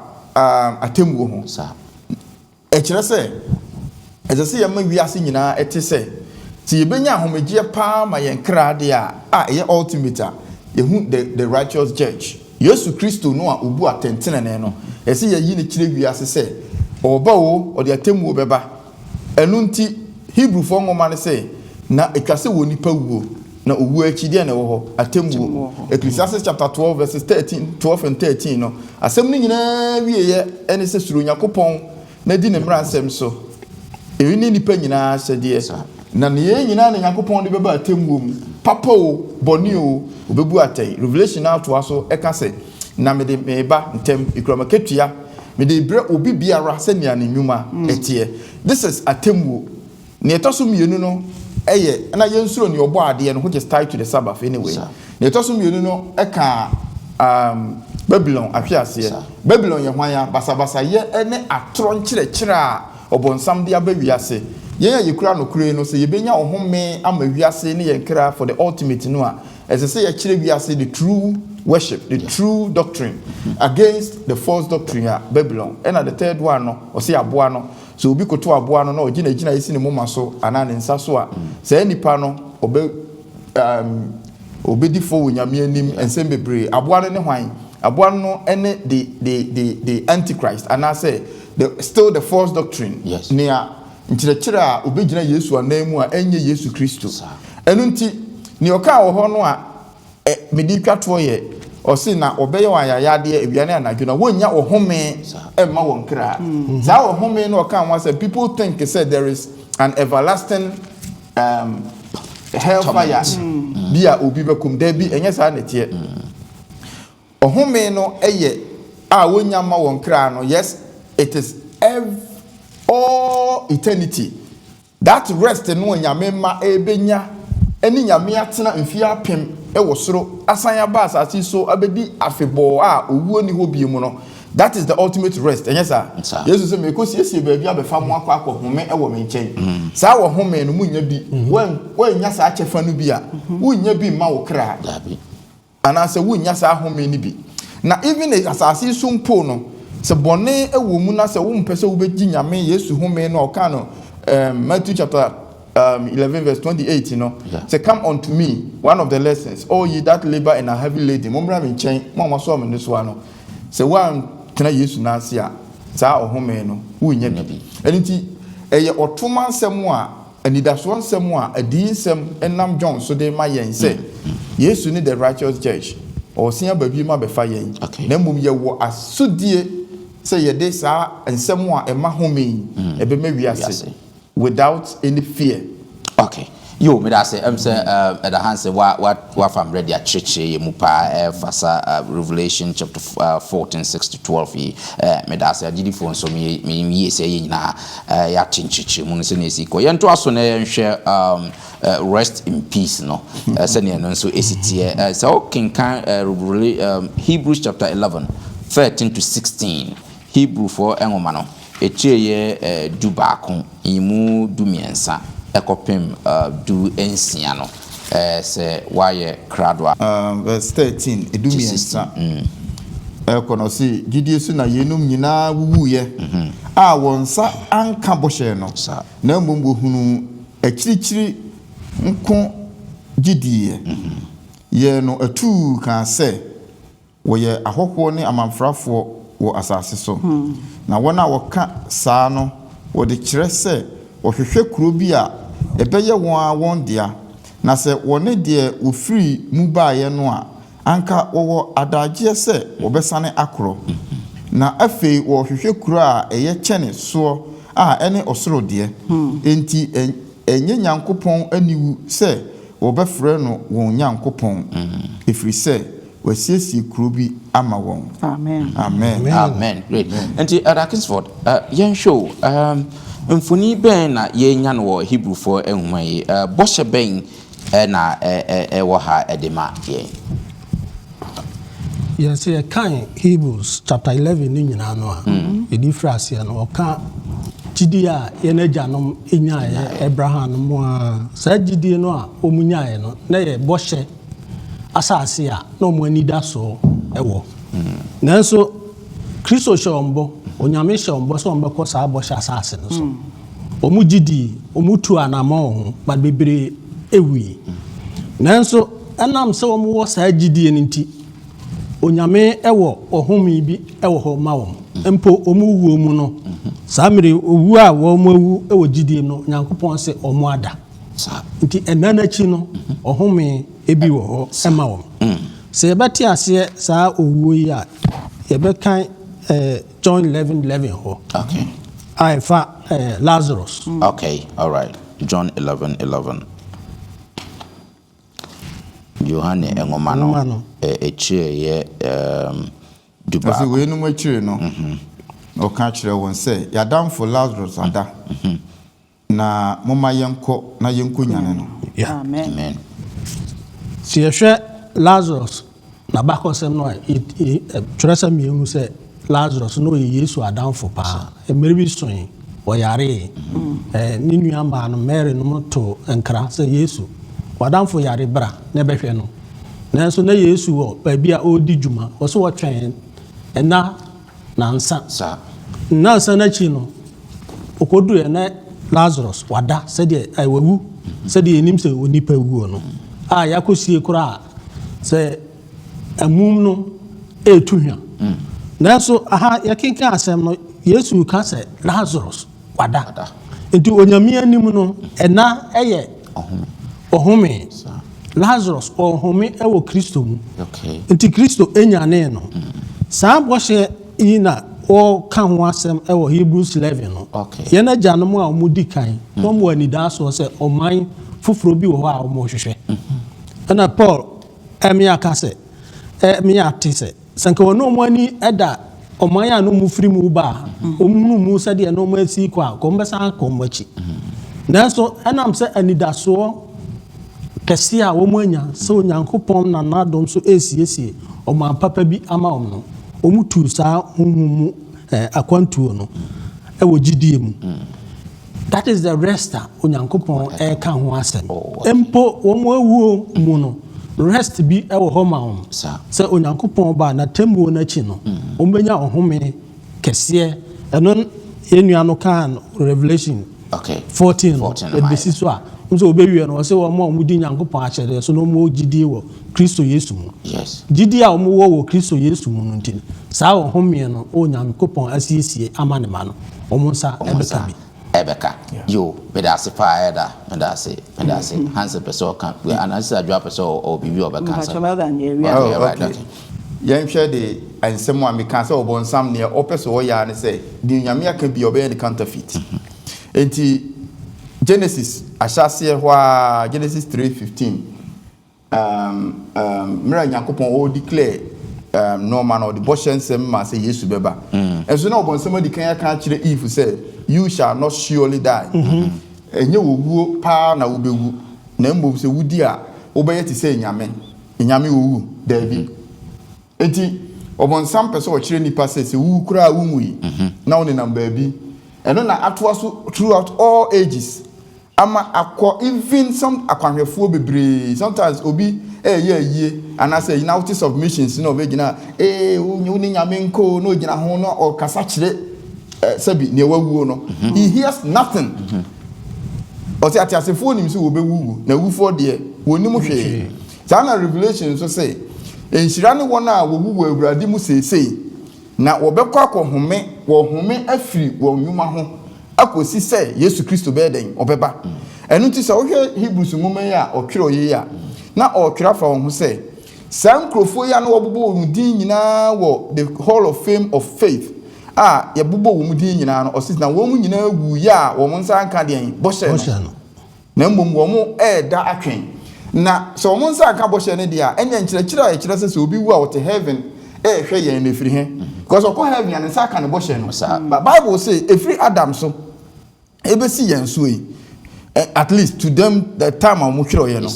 atemwo ho e kire say ezese yema wiase nyina ete se ti yebenya ahomegie pa ma yen krade a ye ultimate yehu the righteous judge Yesu Kristo no a obu atentene no ese ye yi ne kire wiase se oba wo ode atemu beba enu nti Hebrew fo ngoma ne se na etwase wo nipa wuo na owu akide na wo ho atemu Ecclesiastes chapter 12 verses 12 and 13 no asem ni nyina wieye ene se suro Yakopon na di ne mransem so ewi ni nipa nyina hyede na ne nyina na Yakopon de beba atemu mu papa o boni o obebu atai Revelation out aso eka se na me de meba ntem ikramaketua me de bre obi biara se nia ne nwuma etie this is atemu ne etoso mienu no eye na yensuro ne obo ade no which is tied to the Sabbath anyway ne etoso mienu no eka Babylon afiase Babylon ye hwan ya basabasa ye ene atoro nkyerɛkyerɛ a obonsam de aba wiase ye ya yekura no kure no se ye benya ohome ama wiase ne ye nkra for the ultimate no a ɛsɛ ye kyerɛ wiase the true worship, the true doctrine against the false doctrine ya Babylon. And the third one no or say aboa no so obi koto aboa no na ogina isi ne moma so ana ne nsa so a say nipa no obedi fo wonyame anim ensem bebre aboa no ne hwan aboa no ene the antichrist and I say still the false doctrine near nkyerɛkyerɛ a obegina Yesu anamu a enye Yesu Kristo enu nti ne oka wo ho no a medi twato ye osi na obeye wa yayade awiane anadwuna wonya ohome emma wonkra za ohome no oka anwa say people think say there is an everlasting hellfire bia obi bekum da bi enye sa na tie ohome no eye a wonya ma wonkra no yes it is all eternity that rest no nyame ma ebenya eni nyame atena mfia pem ewo soro asanya ba asase so abedi afebo a owuo ni hobi mu no that is the ultimate rest yes sir yesu say me ko siesie ba bia be fa mo akwa home ewo me nchen sa wo home no munya bi wan nya sa achefa no bi a wunya bi ma wo kra ana se wunya sa home ni bi na even asase so mpo no se bone ewo mu na se wo mpese wo begi nyame yesu home no oka no Matthew chapter 11 verse 28 you know say come unto me one of the lessons all ye that labor and are heavy laden momra me nchen mama so am this one no say one tena Yesu na ase a saa ohome no wunya bi enti eye otoma nsem a anidaso nsem a adi nsem enam John so de ma yen say Yesu ni the righteous judge o sia babi ma be fa yen na mum ye wo asodie say ye de saa nsem a ema home ebe ma wiase without any fear. Okay. Yo, me da say say at the hands what I'm ready at church ye mu pa fasa Revelation chapter 14 6 to 12 me da say agidi phone so me say ye nyina ya tinchichi mu se na siko ye nto aso na ye hwe rest in peace no se ne no so esitie so kinkan Hebrews chapter 11 13 to 16 Hebrew for engoma no echeye du baako imu du miensa ekopem du ensia no se waye kradwa verse 13 edu miensa ekono si gidiesu na yenum nyina wuwuye a wonsa anka bohye no na mbombo hunu akirikyiri nko gidie ye no atu kan se woye ahokwo ne amanfrafo wo asase so na wona woka saa no wo de kire se ohwehwe kuro bi a ebeye won dia na se wone de ofiri mu baaye no a anka wo adagye se wo besane akoro na afei wo hwehwe kuro a eye kyene so a ene osoro de enti enye nyankopon aniwu se wo befre no won nyankopon efiri se wasiesie kuro bi ama won amen great enti Kingsford yen show mfoni ben na yenya no Hebrew for ehuma yi boshe ben na wo ha edema ye yes ye kan Hebrews chapter 11 ni nyina no a edi phrase no oka gidi a ye na janom enya ye Abraham mo a sa gidi no a omunya ye no na ye boshe asase a no mo anida so ewo nanso Kristo shombo onyame shombo so mbeko sa abosha asase no so omugidi omutu anamo ba bebre ewi nanso anam se omo wo sa gidi enti onyame ewo ohumi bi ewo ho ma wo empo omuwu mu no sa mere owu a wo mo ewu ewo gidi no nyankopon se omo ada nti enanachi no ohumi ebi wo ho ema wo se beti ase sa owu yi a yebekan John 11:11 ho okay I fa Lazarus okay all right John 11:11 Yohane engoma no echie ye duba asi we no machire no o ka kire won se yadamfo Lazarus ada na moma yenko nyane no yeah amen si ehwe Lazarus na bakosem no tweresa mienu se Lazarus no Yesu adamfo pa emere bi soin oyare ni nua ma no Mary no to nkra se Yesu wadamfo yare bra na behwe no nanso na Yesu wo ba bia odi djuma wo so wo twen ena nansa nansa na chi no okodu na Lazarus wada se de wawu se de enim se onipa wu no yakosie kura se amum no etuhwa nanso aha yakenka asem no Yesu ka se Lazarus wada enti onyame anim no ena eye ohome Lazarus ohome ewo Kristo mu enti Kristo enyane no saa bɔhye ina o kan ho asem ewo Hebrews 11 no yena gyanom a omudi kan no mo anida so se oman fufuro bi wo ho a omo hwehwe ana Paul aka se me ate se sanka wono mo ani eda oman ya no mu firi mu ba omunu mu se de no mo asi kwa ko mbesa ko mbachi nanso enam se anida so kesi a wo mo anya se onyankopon na nadom so esiesie oman papa bi ama om no omutu saa humu akwantuo no ewo gidie mu that is the rest onyankopon ka ho asem empo wo mo awuo mu no rest bi ewo homa om se onyankopon ba na tembuo na chi no ombenya ohome kese eno enua no kan Revelation 14 edisi so a nso obewie no se wo mo omudi nyankopon a kyere so no mo gidie wo Kristo Yesu mu gidie a mo wo Kristo Yesu mu ntin saa ohome no onyankopon asiesie amane ma no omonsa ebeka yo bedase pa eda medase hanse person kan anasa adwa person o bibi obeka sa yen hwe de ansem a meka se obonsam ne opeso wo ya ne se di nyame aka bi obe ne counterfeit enti Genesis ashase hwa Genesis 3:15 mira nyankopon o declare no man or the boshensem ma say Yesu beba enso na obonsam adi kan aka kire Eve say you shall not surely die enye woguo pa na wobewu na mbom se wudi a obeye ti say nyame owu David enti obonsam pese o kire nipa say se wu kura wu yi na one number bi eno na atwa so throughout all ages ama akọ even some akwanhwefo bebre sometimes obi ye and I say unity submissions no vegina uni nyame nko no gina ho no o kasa kire sabi ne wawuo no he hears nothing o se atiasefo nim se wo bewu na wufo de wonim hwe sana Revelation so say enhyira ne wona a wowu awurade mu seesei na wobekọ akohome wo home afiri wo nwuma ho akosi se Yesu Kristo beden obeba enu ti se wo hwe Hebrews mumma ya otwero ye ya na otwera fa wo ho se sankrofo ya no wobobo wo din nyina wo the hall of fame of faith ye bobo wo din nyina no osis na wo mu nyina wu ya wo mo nsa anka den boshe no na mmom wo mo da atwen na so mo nsa anka boshe ne dia enya nkyerɛkyerɛ a kyerɛ se obi wu a wote heaven hwɛ yɛn na firi he because okọ heaven ya nsa aka ne boshe no but Bible say efiri Adam so ebesi yɛn so yi at least to them the time a mo twere ye no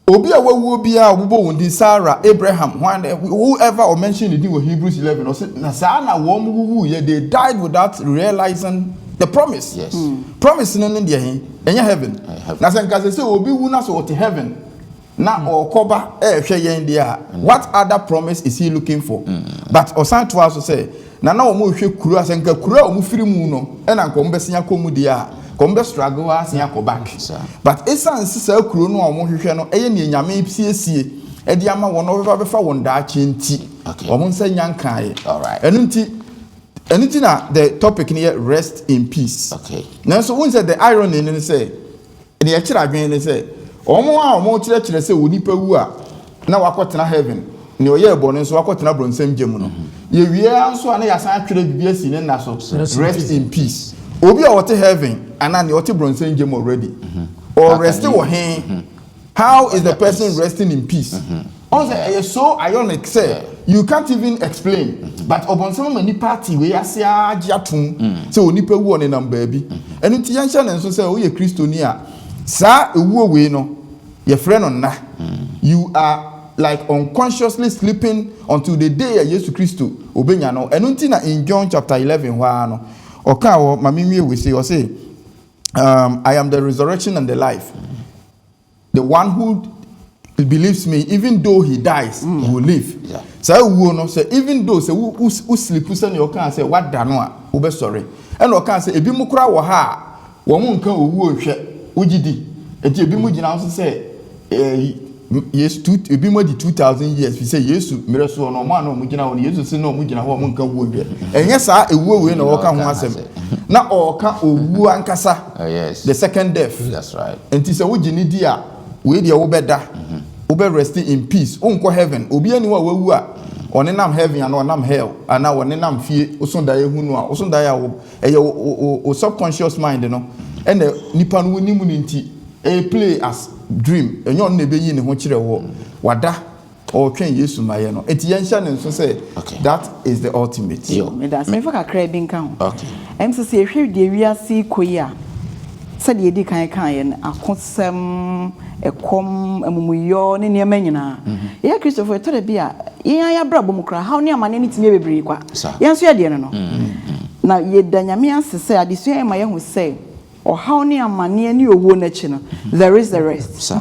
obi a wawu obi a obubo wundi Sarah Abraham whoever or mentioned it in Hebrews 11 or na sa na wo mu wu ye they died without realizing the promise promise no dey he enya heaven na se nka se obi wu na so what heaven na okoba hwe yen dia what other promise is he looking for but osan to also say na wo mu hwe kuru asenka kuru a wo mu firi mu no na nko mbesia komu dia kombe struggle asia ko back but essence sa kuro no omo hwehwe no eye ne nyame psiesie e di ama wono beba befa won da achenti omo nsa nyankan ye alright enu na the topic here rest in peace now so when said the irony in say e ye kira adwen ni say omo kire say onipa wu a na wakotena heaven ne oye ebo no so wakotena bronsam gem no ye wie anso ana ya san twere bibia si ne na so rest in peace obi a wote heaven anani wote bronze ngem already or resting wo hen how is the person resting in peace on say so ironic say you can't even explain but obonsam mani party we ase agiatum say onipa wu on number bi enu ti yan hye nso say o ye kristoni a sa ewuo we no ye frɛ no na you are like unconsciously sleeping until the day Jesus Christ obenya no enunti in John chapter 11 wa no oka wo mami we say I am the resurrection and the life. The one who believes me, even though he dies, he will live. So we no say even though say who sleep say you can say what da no a wo be sorry. And o can say ebi mu kura wo ha wo mu nka owu ohwe ugidi. Enti ebi mu gina so say yes, ebi mu di 2000 years. We say yes, mere so no ma no mu gina wo Jesus say no mu gina wo mu nka wo hwe. Enye sa ewu we na wo ka ho asem. Na oka owu ankasa. Yes. The second death. That's right. Enti say wo gini di a we dey wo beda. Wo be rest in peace. Unko heaven. Obi ani wa wawu a onenam heaven and onenam hell. Ana onenam fie osonda ehunu a osonda ya wo o subconscious mind no. And nipa no nimu nti a play as dream. Enyo na be yi ne ho kire wo. Wada or twen Yesu maye no. Enti yensha ne so say that is the ultimate. Me da se fa kakra bi nka ho. Okay. Em se se ehwe de wiase koyi a se de edi kan ye akosem ekom amumuyo ne niam nyina. Ya Christopher to de bia yen ya bra bom kra how ne amane ne timi bebre kwa. Yen so ya de no. Na ye da nyame asese adesu ya ma ye hu say o how ne amane ne owo na chi no there is the rest.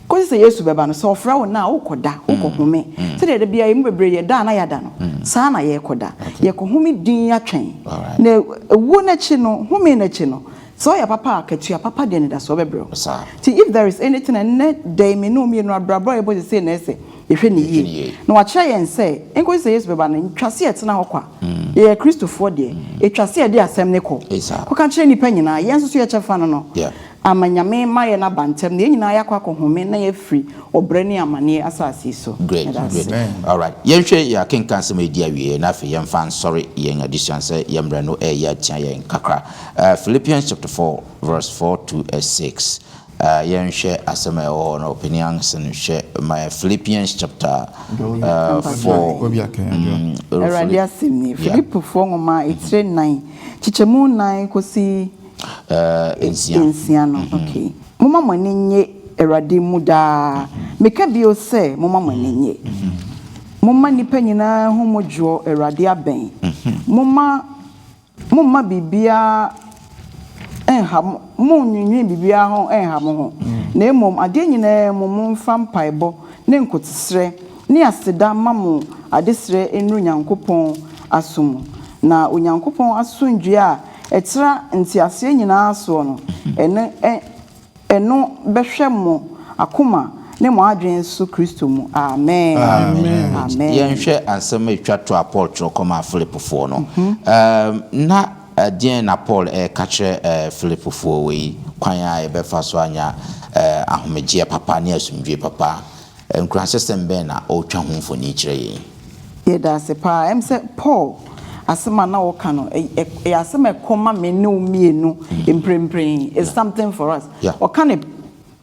Because say Yesu beba no so fra wo na ukoda ukohome se de bia ye bebre ye da na ya da no sa na ye koda ye kohome din atwen na owo na chi no home na chi no so ya papa akatua papa de ne da so bebro. See if there is anything and day me no me no abrabro ebo say na say ehwe ne yi na wa kire yen say enko say Yesu beba no twase etena ho kwa ye Christopher de etwase de asem ne ko ko kan kire nipa nyina yen so ye chefa no amanyame ma ye na bantem ne nyina yakwa kohome na ye free obre ne amane asase so. Great. All right. Yenhwe ya kenkan se media wie na fe yemfa sorry yen addition say yembre no ya tia yen kakra. Philippians chapter 4 verse 4 to 6. Yenhwe asema o no opinion sen hwe my Philippians chapter 4 Eradia simni Philip 4 ngoma 9 chichemu 9 kosi ensiano. Okay. Mama mwenye erade muda. Meka bio se mama mwenye. Mama nipa nyina ho modwo erade aben. Mama bibia enha mo nyinyi bibia ho enha mo ho. Na emom ade nyina mom mfa mpaebo ne nkotesre ne aseda mamo adesre enu nyankopon asom. Na onyankopon asundwe a etra ntiase nyina so no eno behwemo akoma ne mo adwen so Kristo mu amen. Yenhwe ansema etwa to Paul koma Philip 4 no na adien na Paul ka kire Philip 4 we kwan a ebefa so anya ahomegie papa ne asumdwe papa nkran system ben na o twa ho mfoni kire ye da se pa em se Paul asema na woka no asema koma me ne omienu emprempren is something for us oka ne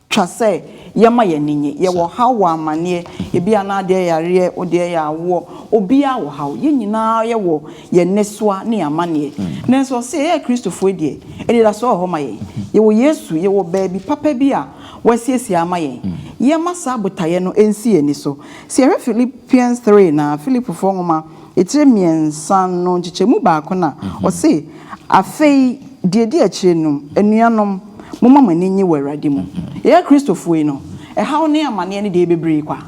twase yema yeninye ye wo hawa amane ye bia na de yare ode ya wo obia wo hawo ye nyina ye wo ye nesoa ne amane ne so se ye Christopher die ede da so ho ma ye wo Yesu ye wo baabi papa bi a wasiesi ama ye ye masa abotaye no ensi eni so se ye Philippians 3 na Philip 4 ngoma etremiensa no chichemu ba ko na o se afei de akire no enuanom moma maninyi warade mu ye Christopher no haw ne amane ne de bebre kwa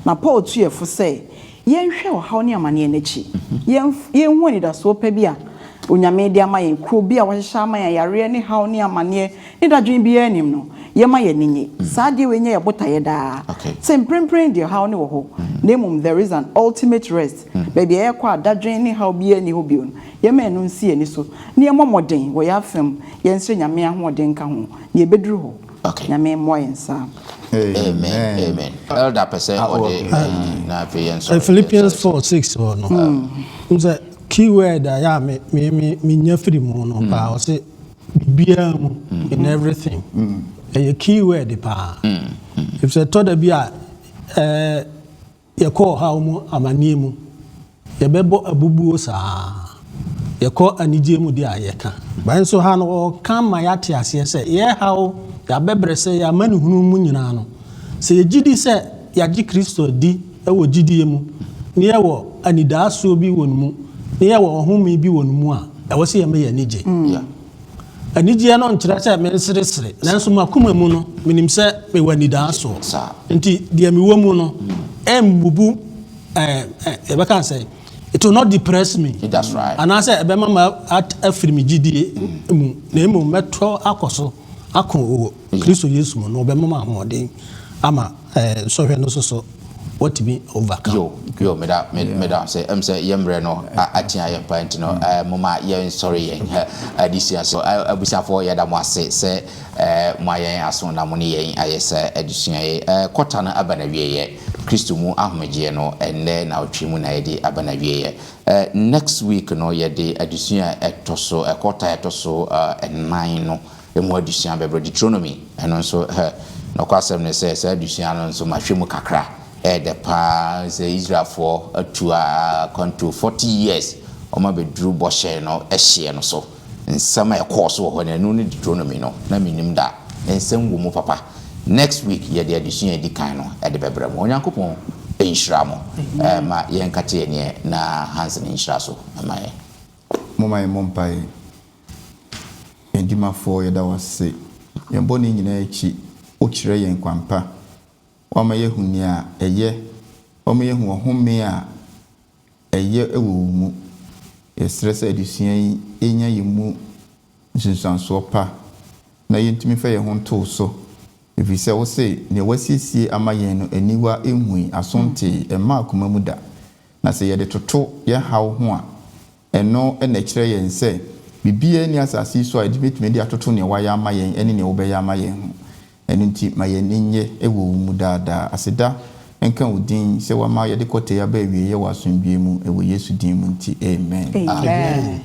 na Paul tuefo se ye nhwe o haw ne amane ne chi ye nwoni da so pa bi a onyame de ama ye kro bi a wahyeha ama ye yare ne haw ne amane ne dadwen bi anim no ye ma ye ninyi sa de we nya ye botaye da se mprempren de haw ne wo ho nemum there is an ultimate rest baby ye kwa dadwen ne haw bi ani ho bi no ye ma enu nsi ani so ne ye momoden wo ya fam ye nsre nyame ahoden ka ho ne beduru ho nyame mo yensa. Amen. Elder person or na Philippians 4:6 or no. The key word I me nyafiri mu no pa o say bibia mu in everything. A key word pa. If say to da bia ye call how mu amanie mu ye bebo abubuo saa ye call anije mu dia ye ka. Ba so ha no kan ma ya te ase say ye how ya bebre say ya manu hunu mu nyina no. Se ye gidi say yagye Kristo di ewo gidie mu ne yewo anidaaso bi wonu mu ne yewo ohome bi wonu mu a ewo se yeme ye nige anigye no nkyerɛ sɛ me seresere nanso makoma mu no menim sɛ me wanidaaso nti de me wo mu no embubu ebeka say it will not depress me. That's right. And I said, "Bema at afirmi gidie mu na emu metro akoso akon Kristo Yesu mo no bema ma modern ama so hwe no so what be overcome." Yo me say yemre no atia ye point no mama ye sorry yen this year so abusia for ye da mo ase say mo yen aso na mo ne yen ayese adusua ye kwota na abana wie ye Kristo mu ahomegye no enne na otwe mu na yedi abana wie ye next week no ye de adusua etoso kwota etoso 9 no emu adusua bebro Deuteronomy eno so no kwasem ne say adusua no so mahwe mu kakra the pa say Israel for to control 40 years oma be drew boshe no ehye no so nsama e course wo na no Deuteronomy no na minim da ensem wo mu papa next week ye de addition edi kan no e de bebre mo onyankopon enhira mo ma ye nkate ne na Hans ne enhira so ma ye moma ye mompai endima for ye da wase ye boni nyina echi o kire ye nkwampa wama yehu ni a eye wama yehu ohome a eye ewo mu stress adusua yi enya yimu nsanso pa na yentimi fa ye ho to so efise wo se ne wasiesie amayen no aniwa ehui asonte ema akoma mu da na se ye de toto ye hawo ho a eno na kire ye nse bibia ni asasi so a edibetime de atoto ne waya amayen ene ne wo be ya amayen ho enunti mayenye ewo mu dada aseda enka udin se wa ma ye de kote ya ba wie ye wasonbie mu ewo Yesu din mu nti amen. Amen.